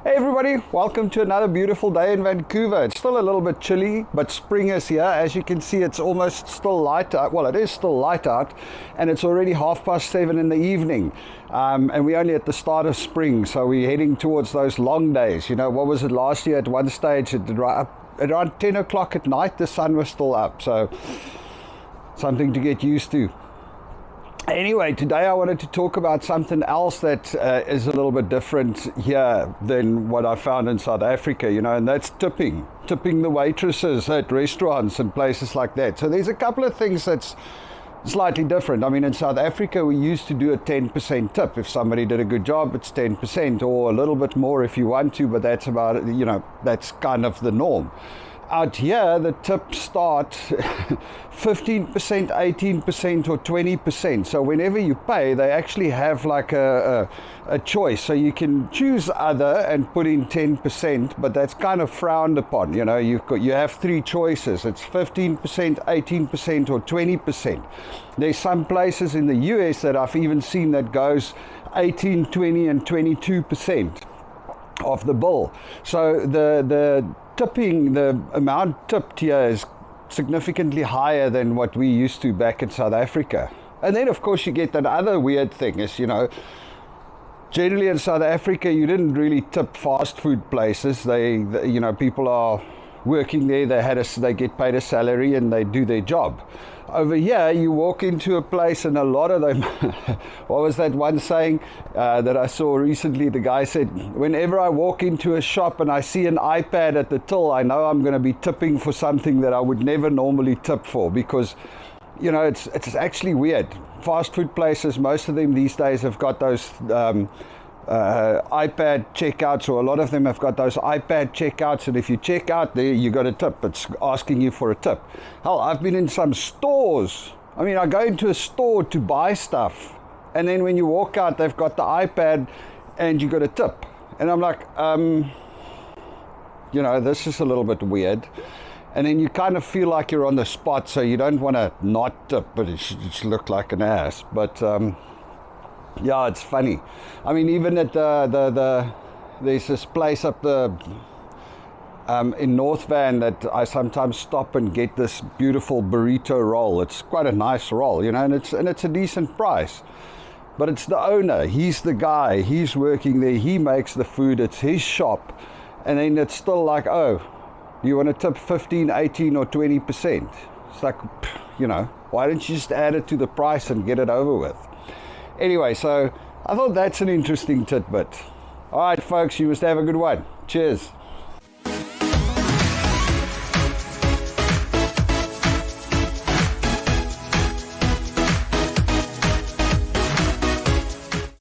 Hey everybody, welcome to another beautiful day in Vancouver. It's still a little bit chilly, but spring is here. As you can see, it's almost still light out. Well, it is still light out, and it's already 7:30 in the evening. And we're only at the start of spring, so we're heading towards those long days. You know, what was it last year at one stage? Around 10 o'clock at night, the sun was still up, so something to get used to. Anyway, today I wanted to talk about something else that is a little bit different here than what I found in South Africa, you know, and that's tipping the waitresses at restaurants and places like that. So there's a couple of things that's slightly different. I mean, in South Africa, we used to do a 10% tip. If somebody did a good job, it's 10%, or a little bit more if you want to, but that's about, you know, that's kind of the norm. Out here, the tips start 15%, 18%, or 20%. So whenever you pay, they actually have like a choice. So you can choose other and put in 10%, but that's kind of frowned upon. You know, you have three choices. It's 15%, 18%, or 20%. There's some places in the US that I've even seen that goes 18, 20, and 22% of the bill. So the tipping, the amount tipped here is significantly higher than what we used to back in South Africa. And then of course you get that other weird thing is, you know, generally in South Africa you didn't really tip fast food places. They you know, people are working there, they get paid a salary and they do their job. Over here, you walk into a place and a lot of them, what was that one saying that I saw recently? The guy said, whenever I walk into a shop and I see an iPad at the till, I know I'm going to be tipping for something that I would never normally tip for, because, you know, it's actually weird. Fast food places, most of them these days have got those iPad checkouts, or a lot of them have got those iPad checkouts, and if you check out there, you got a tip. It's asking you for a tip. Hell, I've been in some stores. I mean, I go into a store to buy stuff, and then when you walk out, they've got the iPad and you got a tip. And I'm like, you know, this is a little bit weird. And then you kind of feel like you're on the spot, so you don't want to not tip, but it should just look like an ass. But yeah, it's funny. I mean, even at there's this place up in North Van that I sometimes stop and get this beautiful burrito roll. It's quite a nice roll, you know, and it's a decent price. But it's the owner. He's the guy. He's working there. He makes the food. It's his shop. And then it's still like, oh, you want to tip 15, 18, or 20%? It's like, you know, why don't you just add it to the price and get it over with? Anyway, so I thought that's an interesting tidbit. All right, folks, you must have a good one. Cheers.